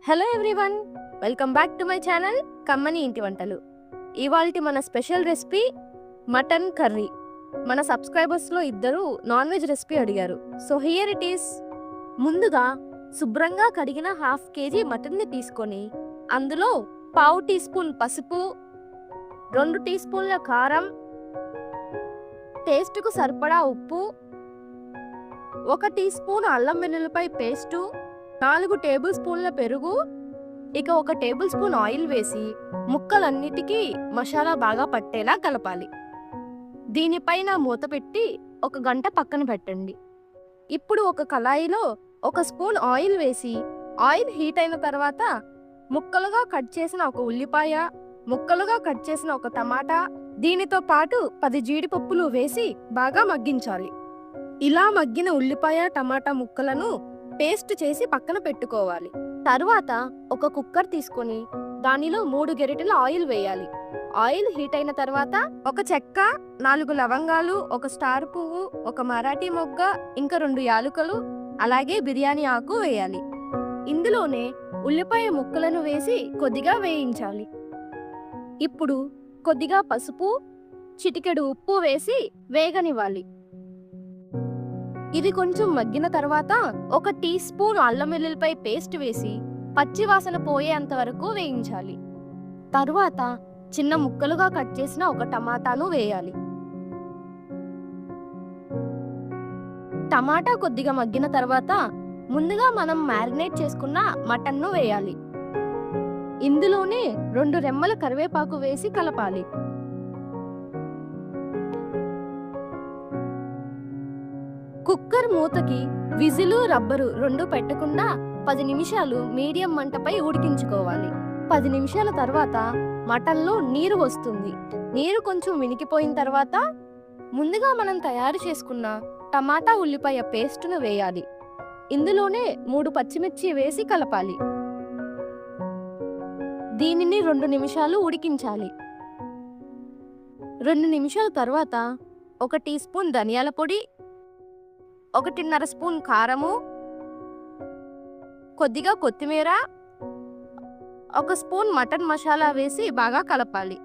Hello everyone, welcome back to my channel కమ్మని ఇంటి వంటలు. ఇవాల్టి మన స్పెషల్ రెసిపీ మటన్ కర్రీ. మన సబ్స్క్రైబర్స్లో ఇద్దరు నాన్ వెజ్ రెసిపీ అడిగారు, సో హియర్ ఇట్ ఈస్. ముందుగా శుభ్రంగా కడిగిన 1/2 kg మటన్ని తీసుకొని అందులో 1/2 టీ స్పూన్ పసుపు, 2 టీ స్పూన్ల కారం, టేస్ట్కు సరిపడా ఉప్పు, 1 టీ స్పూన్ అల్లం వెల్లుల్లిపాయ పేస్టు, 4 టేబుల్ స్పూన్ల పెరుగు, ఇక 1 టేబుల్ స్పూన్ ఆయిల్ వేసి ముక్కలన్నిటికీ మసాలా బాగా పట్టేలా కలపాలి. దీనిపైన మూత పెట్టి 1 గంట పక్కన పెట్టండి. ఇప్పుడు ఒక కళాయిలో 1 స్పూన్ ఆయిల్ వేసి ఆయిల్ హీట్ అయిన తర్వాత ముక్కలుగా కట్ చేసిన 1 ఉల్లిపాయ, ముక్కలుగా కట్ చేసిన 1 టమాటా, దీనితో పాటు 10 జీడిపప్పులు వేసి బాగా మగ్గించాలి. ఇలా మగ్గిన ఉల్లిపాయ టమాటా ముక్కలను పేస్ట్ చేసి పక్కన పెట్టుకోవాలి. తరువాత ఒక కుక్కర్ తీసుకొని దానిలో 3 గరిటెల ఆయిల్ వేయాలి. ఆయిల్ హీట్ అయిన తర్వాత 1 చెక్క, 4 లవంగాలు, 1 స్టార్ పువ్వు, 1 మరాఠీ మొగ్గ, ఇంకా 2 యాలుకలు, అలాగే బిర్యానీ ఆకు వేయాలి. ఇందులోనే ఉల్లిపాయ ముక్కలను వేసి కొద్దిగా వేయించాలి. ఇప్పుడు కొద్దిగా పసుపు, చిటికెడు ఉప్పు వేసి వేగనివ్వాలి. ఇది కొంచెం మగ్గిన తర్వాత 1 టీ స్పూన్ అల్లం వెల్లుల్లిపాయ పేస్ట్ వేసి పచ్చి వాసన పోయేంత వరకు వేయించాలి. తరువాత చిన్న ముక్కలుగా కట్ చేసిన 1 టమాటాను వేయాలి. టమాటా కొద్దిగా మగ్గిన తర్వాత ముందుగా మనం మ్యారినేట్ చేసుకున్న మటన్ను వేయాలి. ఇందులోనే 2 రెమ్మల కరివేపాకు వేసి కలపాలి. కుక్కర్ మూతకి విజిలు, రబ్బరు 2 పెట్టకుండా 10 నిమిషాలు మీడియం మంటపై ఉడికించుకోవాలి. 10 నిమిషాల తర్వాత మటన్లో నీరు వస్తుంది. నీరు కొంచెం వినికిపోయిన తర్వాత ముందుగా మనం తయారు చేసుకున్న టమాటా ఉల్లిపాయ పేస్టును వేయాలి. ఇందులోనే 3 పచ్చిమిర్చి వేసి కలపాలి. దీనిని 2 నిమిషాలు ఉడికించాలి. 2 నిమిషాల తర్వాత 1 టీ స్పూన్ ధనియాల పొడి, 1.5 స్పూన్ కారము, కొద్దిగా కొత్తిమీర, 1 స్పూన్ మటన్ మసాలా వేసి బాగా కలపాలి.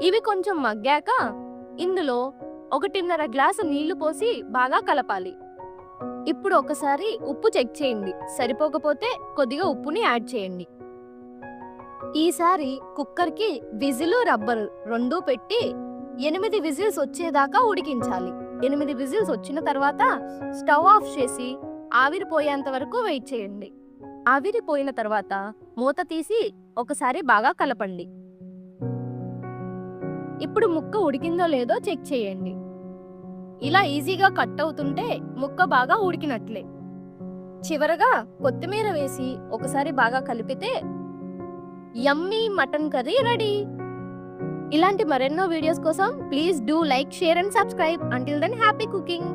ఇవి కొంచెం మగ్గాక ఇందులో 1.5 గ్లాసు నీళ్లు పోసి బాగా కలపాలి. ఇప్పుడు ఒకసారి ఉప్పు చెక్ చేయండి, సరిపోకపోతే కొద్దిగా ఉప్పుని యాడ్ చేయండి. ఈసారి కుక్కర్కి విజిలు, రబ్బరు 2 పెట్టి 8 విజిల్స్ వచ్చేదాకా ఉడికించాలి. 8 విజిల్స్ వచ్చిన తర్వాత స్టవ్ ఆఫ్ చేసి ఆవిరి పోయేంత వరకు వెయిట్ చేయండి. ఆవిరి పోయిన తర్వాత మూత తీసి ఒకసారి బాగా కలపండి. ఇప్పుడు ముక్క ఉడికిందో లేదో చెక్ చేయండి. ఇలా ఈజీగా కట్ అవుతుంటే ముక్క బాగా ఉడికినట్లే. చివరగా కొత్తిమీర వేసి ఒకసారి బాగా కలిపితే యమ్మీ మటన్ కర్రీ రెడీ. ఇలాంటి మరెన్నో వీడియోస్ కోసం please do like, share and subscribe. Until then happy cooking.